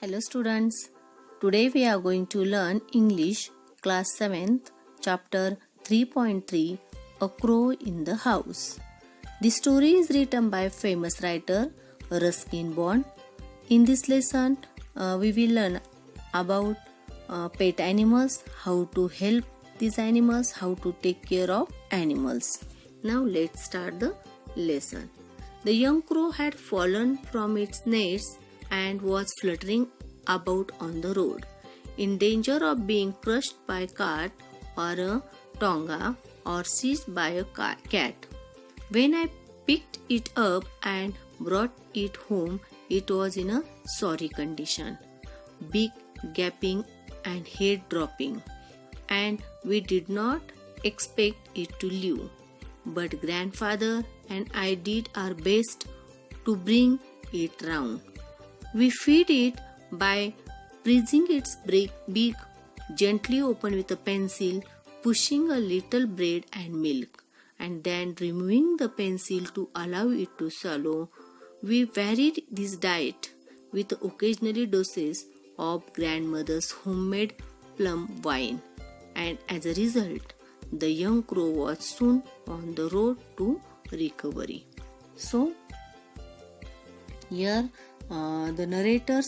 Hello students, today we are going to learn English class 7th chapter 3.3 A Crow in the House. The story is written by famous writer Ruskin Bond. In this lesson we will learn about pet animals, how to help these animals, how to take care of animals. Now let's start the lesson. The young crow had fallen from its nest and was fluttering about on the road, in danger of being crushed by a cart or a tonga or seized by a cat. When I picked it up and brought it home, it was in a sorry condition, beak gaping and head dropping, and we did not expect it to live. But grandfather and I did our best to bring it round. We feed it by pressing its beak gently open with a pencil, pushing a little bread and milk, and then removing the pencil to allow it to swallow. We varied this diet with occasional doses of grandmother's homemade plum wine, and as a result, the young crow was soon on the road to recovery. So, here the narrator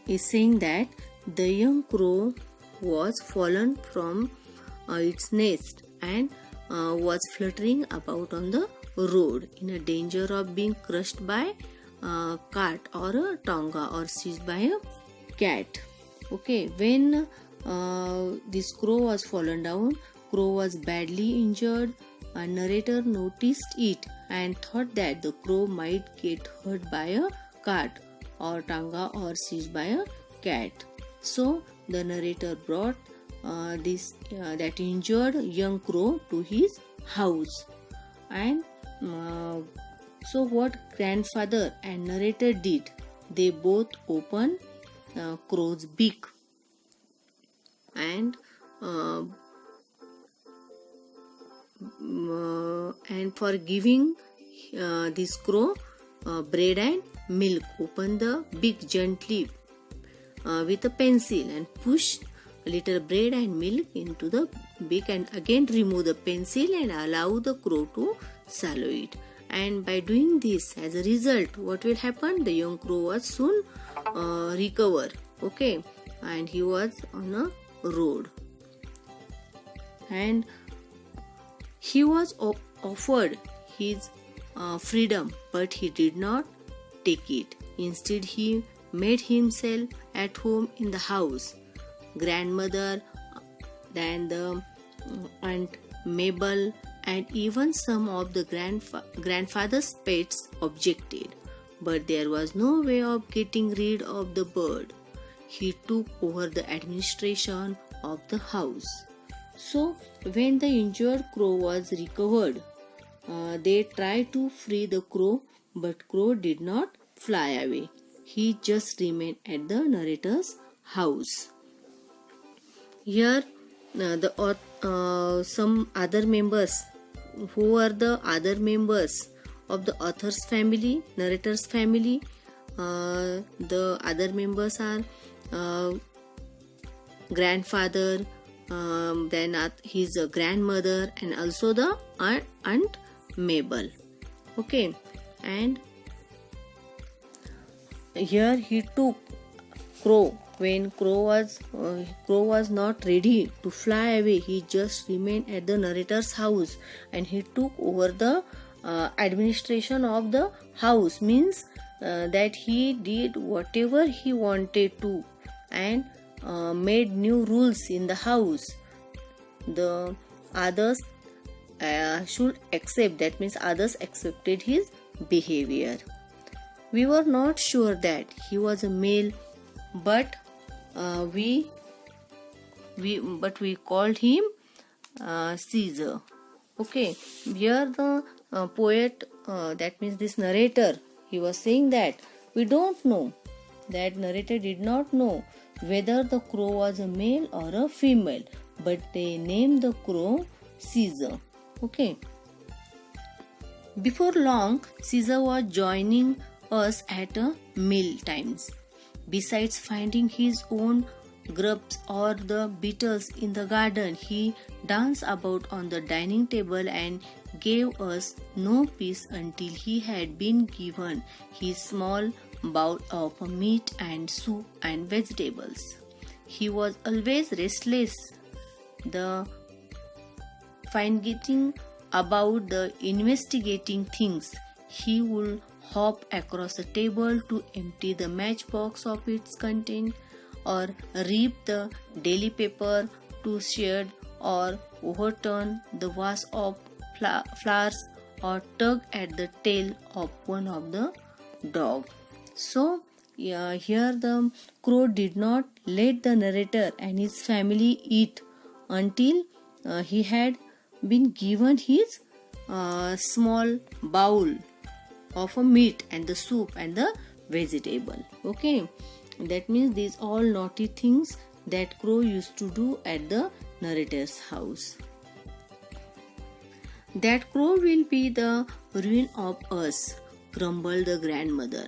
is saying that the young crow was fallen from its nest and was fluttering about on the road in a danger of being crushed by a cart or a tonga or seized by a cat. Okay, when this crow was fallen down, crow was badly injured. A narrator noticed it and thought that the crow might get hurt by a cart or tonga or seized by a cat. So the narrator brought that injured young crow to his house. And so what grandfather and narrator did, they both opened crow's beak and for giving this crow bread and milk, open the beak gently with a pencil and push a little bread and milk into the beak, and again remove the pencil and allow the crow to swallow it. And by doing this, as a result, what will happen? The young crow was soon recover. Okay, and he was on a road, and he was offered his freedom, but he did not take it. Instead, he made himself at home in the house. Grandmother, then the Aunt Mabel, and even some of the grandfather's pets objected, but there was no way of getting rid of the bird. He took over the administration of the house. So, when the injured crow was recovered, they tried to free the crow, but crow did not fly away. He just remained at the narrator's house. Here, some other members. Who are the other members of the author's family, narrator's family? The other members are grandfather, then his grandmother, and also the Aunt Mabel. Okay, and here he took crow. When crow was not ready to fly away, he just remained at the narrator's house and he took over the administration of the house. Means that he did whatever he wanted to and made new rules in the house. The others should accept, that means others accepted his behavior. We were not sure that he was a male, but we called him Caesar. Okay, here the poet, that means this narrator, he was saying that we don't know, that narrator did not know whether the crow was a male or a female, but they named the crow Caesar. Okay. Before long, Caesar was joining us at meal times. Besides finding his own grubs or the beetles in the garden, he danced about on the dining table and gave us no peace until he had been given his small bowl of meat and soup and vegetables. He was always restless, the getting about the investigating things. He would hop across the table to empty the matchbox of its content, or rip the daily paper to shed, or overturn the vase of flowers, or tug at the tail of one of the dog. So here the crow did not let the narrator and his family eat until he had been given his small bowl of a meat and the soup and the vegetable. Okay, that means these all naughty things that crow used to do at the narrator's house. That crow will be the ruin of us, grumbled the grandmother,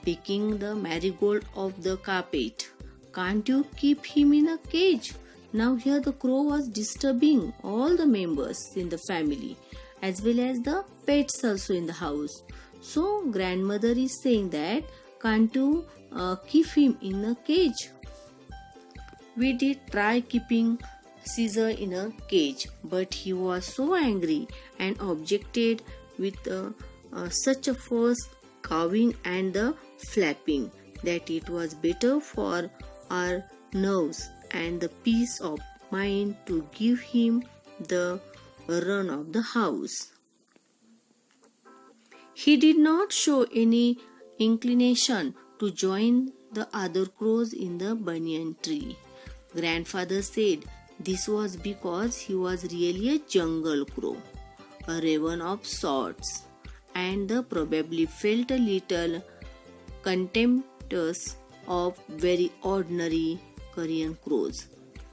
picking the marigold off the carpet. Can't you keep him in a cage? Now here the crow was disturbing all the members in the family as well as the pets also in the house. So grandmother is saying that can't you keep him in a cage? We did try keeping Caesar in a cage, but he was so angry and objected with such a force cawing and the flapping that it was better for our nerves and the peace of mind to give him the run of the house. He did not show any inclination to join the other crows in the banyan tree. Grandfather said this was because he was really a jungle crow, a raven of sorts, and probably felt a little contemptuous of very ordinary Korean crows.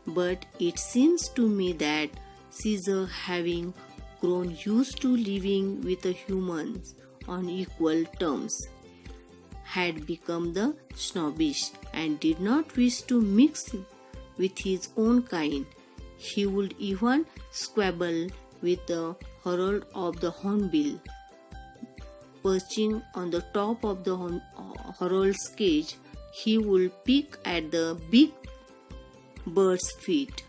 But it seems to me that Caesar, having grown used to living with the humans on equal terms, had become the snobbish and did not wish to mix with his own kind. He would even squabble with the herald of the hornbill, perching on the top of the herald's cage. He would pick at the big bird's feet,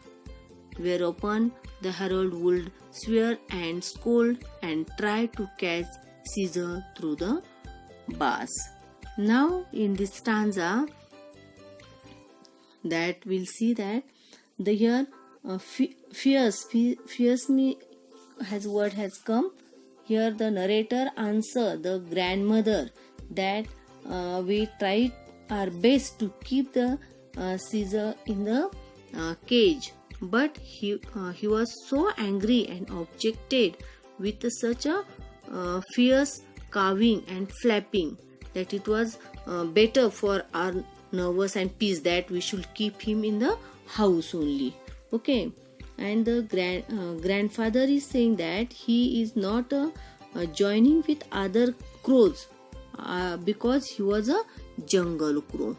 whereupon the herald would swear and scold and try to catch Caesar through the bars. Now in this stanza that we'll see that the here fears me has word has come. Here the narrator answer the grandmother that we tried our best to keep the Caesar in the cage, but he was so angry and objected with such a fierce cawing and flapping that it was better for our nervous and peace that we should keep him in the house only. Okay, and the grandfather is saying that he is not joining with other crows because he was a jungle crow.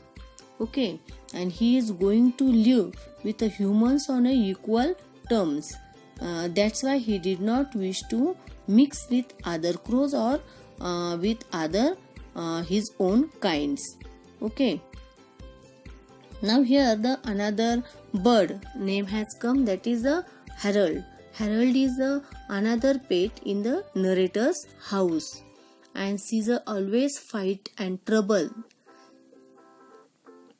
Okay, and he is going to live with the humans on a equal terms. That's why he did not wish to mix with other crows or with other his own kinds. Okay. Now here the another bird name has come, that is the herald. Herald is another pet in the narrator's house, and Caesar always fight and trouble.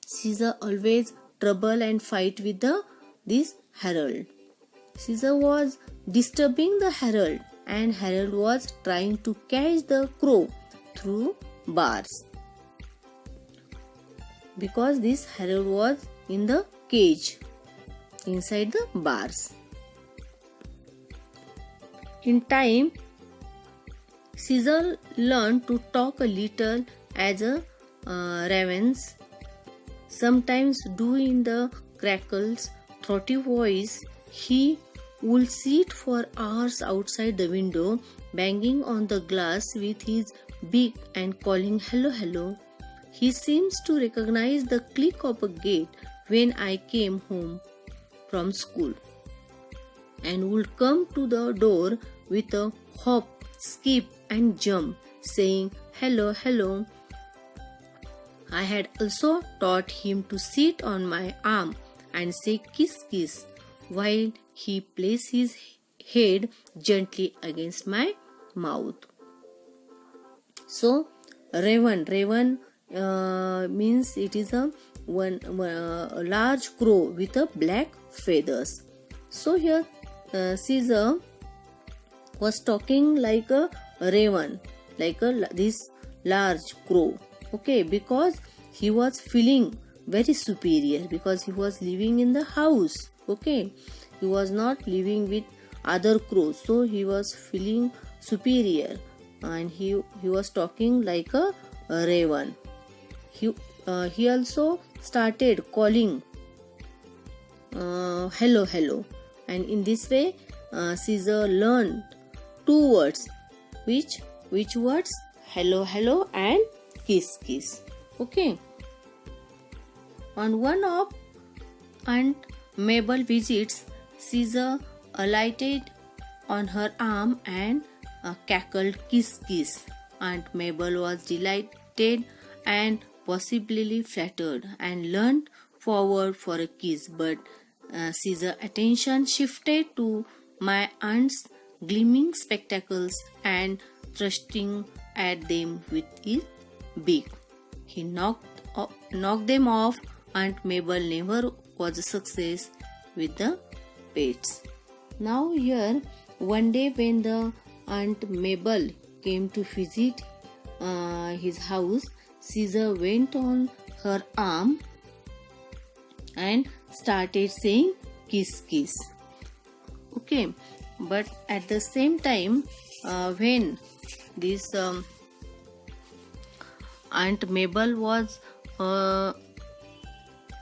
Caesar always trouble and fight with this herald. Caesar was disturbing the herald, and herald was trying to catch the crow through bars, because this herald was in the cage inside the bars. In time, Caesar learned to talk a little as a ravens sometimes do in the crackles throaty voice. He would sit for hours outside the window, banging on the glass with his beak and calling hello hello. He seems to recognize the click of a gate when I came home from school, and would come to the door with a hop, skip, and jump, saying, "Hello, hello." I had also taught him to sit on my arm and say "kiss, kiss," while he placed his head gently against my mouth. So, raven means it is a large crow with a black feathers. So here Caesar was talking like a raven, like this large crow. Okay, because he was feeling very superior, because he was living in the house. Okay, he was not living with other crows, so he was feeling superior, and he was talking like a raven. He also started calling hello, hello, and in this way Caesar learned two words. Which words? Hello, hello, and kiss, kiss. Okay. On one of Aunt Mabel visits, Caesar alighted on her arm and cackled kiss, kiss. Aunt Mabel was delighted and possibly flattered, and leaned forward for a kiss, but Caesar's attention shifted to my aunt's gleaming spectacles and thrusting at them with his beak. He knocked them off. Aunt Mabel never was a success with the pets. Now here, one day when the Aunt Mabel came to visit his house, Caesar went on her arm and started saying kiss, kiss. Okay, but at the same time, when this Aunt Mabel was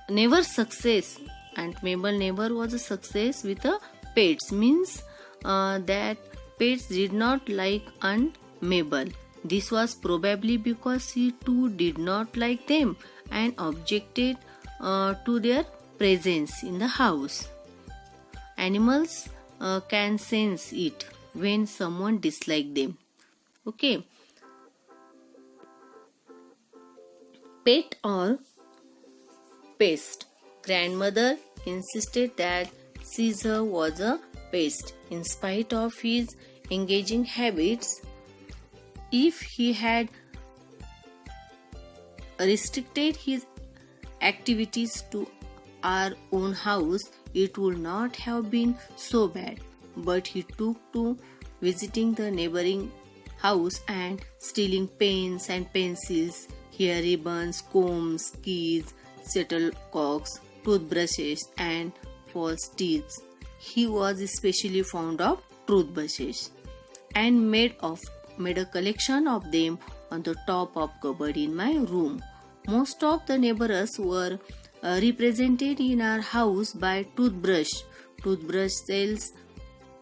never success. Aunt Mabel never was a success with the pets, means that pets did not like Aunt Mabel. This was probably because he too did not like them and objected to their presence in the house. Animals can sense it when someone dislikes them. Okay. Pet or pest. Grandmother insisted that Caesar was a pest in spite of his engaging habits. If he had restricted his activities to our own house, it would not have been so bad. But he took to visiting the neighboring house and stealing pens and pencils, hair ribbons, combs, keys, shuttlecocks, toothbrushes, and false teeth. He was especially fond of toothbrushes and made a collection of them on the top of cupboard in my room. Most of the neighbors were represented in our house by toothbrush. Toothbrush sales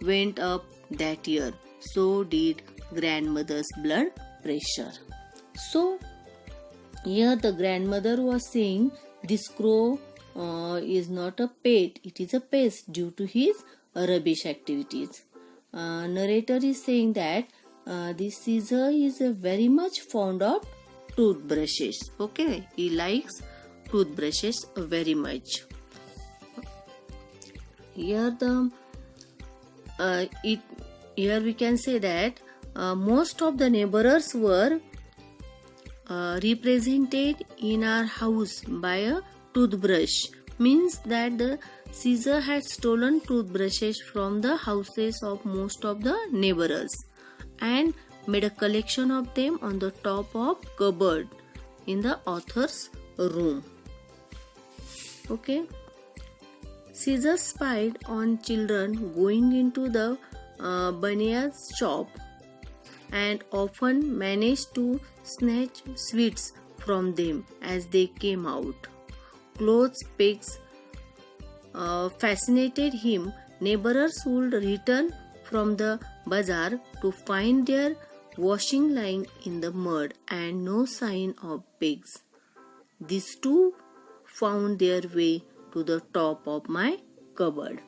went up that year. So did grandmother's blood pressure. So here the grandmother was saying this crow is not a pet, it is a pest due to his rubbish activities. Narrator is saying that this Caesar is very much fond of toothbrushes. Okay, he likes toothbrushes very much. Here we can say that most of the neighbors were represented in our house by a toothbrush, means that the Caesar had stolen toothbrushes from the houses of most of the neighbors and made a collection of them on the top of cupboard in the author's room. Okay. Caesar spied on children going into the bunny's shop and often managed to snatch sweets from them as they came out. Clothes pegs fascinated him. Neighbors would return from the bazaar to find their washing lying in the mud and no sign of pigs. these two found their way to the top of my cupboard.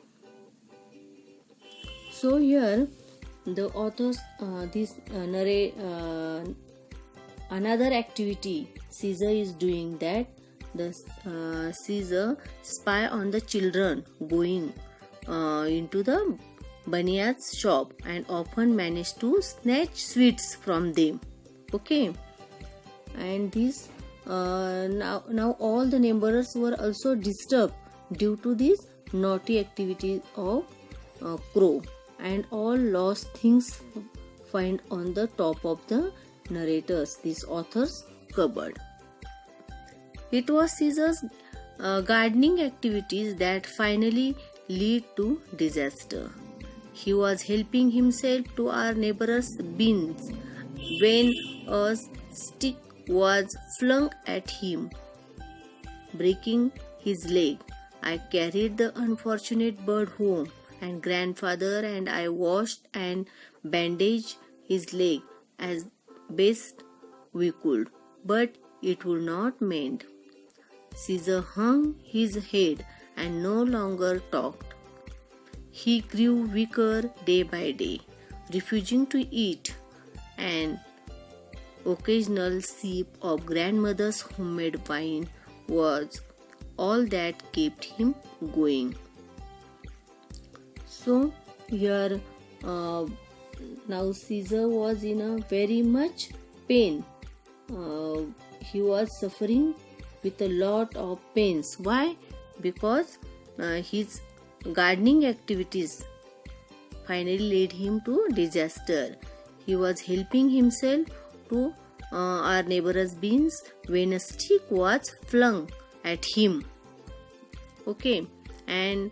So here the authors narrate another activity Caesar is doing, that the Caesar spy on the children going into the Bunny's shop and often manage to snatch sweets from them. Okay, and this now all the neighbors were also disturbed due to this naughty activity of Crow, and all lost things find on the top of the narrator's, this author's cupboard. It was Caesar's gardening activities that finally lead to disaster. He was helping himself to our neighbor's beans when a stick was flung at him, breaking his leg. I carried the unfortunate bird home, and grandfather and I washed and bandaged his leg as best we could, but it would not mend. Caesar hung his head and no longer talked. He grew weaker day by day, refusing to eat, and occasional sip of grandmother's homemade wine was all that kept him going. So here now Caesar was in a very much pain. He was suffering with a lot of pains. Why? Because his gardening activities finally led him to disaster. He was helping himself to our neighbor's beans when a stick was flung at him. Okay, and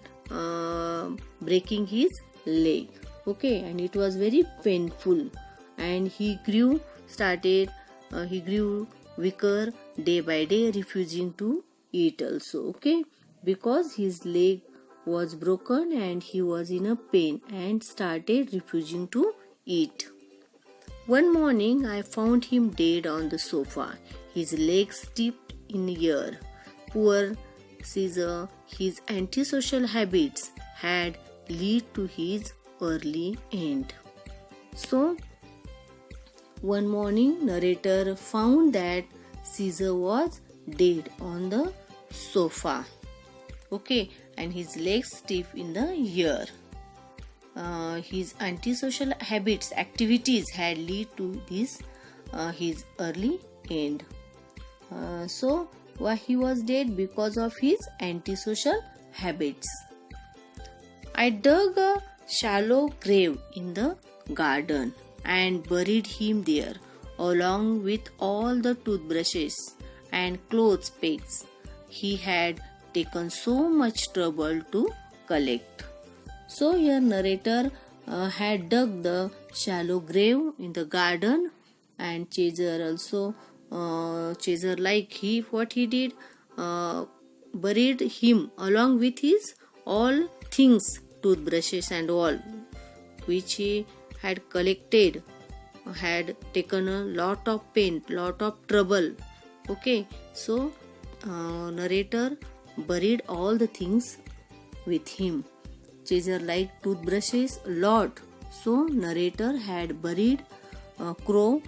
breaking his leg. Okay, and it was very painful, and he grew weaker day by day, refusing to eat also. Okay, because his leg was broken and he was in a pain and started refusing to eat. One morning I found him dead on the sofa, his legs steeped in air. Poor Caesar, his antisocial habits had led to his early end. So one morning narrator found that Caesar was dead on the sofa. Okay, and his legs stiff in the air. His antisocial activities had led to this his early end. So why he was dead? Because of his antisocial habits. I dug a shallow grave in the garden and buried him there, along with all the toothbrushes and clothes pegs he had taken so much trouble to collect. So here narrator had dug the shallow grave in the garden, and Caesar also what he did, buried him along with his all things, toothbrushes and all, which he had collected, had taken a lot of pain, lot of trouble. Okay, so narrator buried all the things with him. Caesar liked toothbrushes a lot, so narrator had buried Crow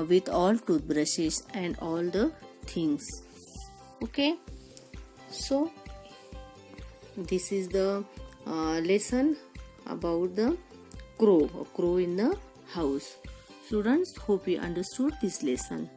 with all toothbrushes and all the things. Okay, so this is the lesson about the crow in the house. Students, hope you understood this lesson.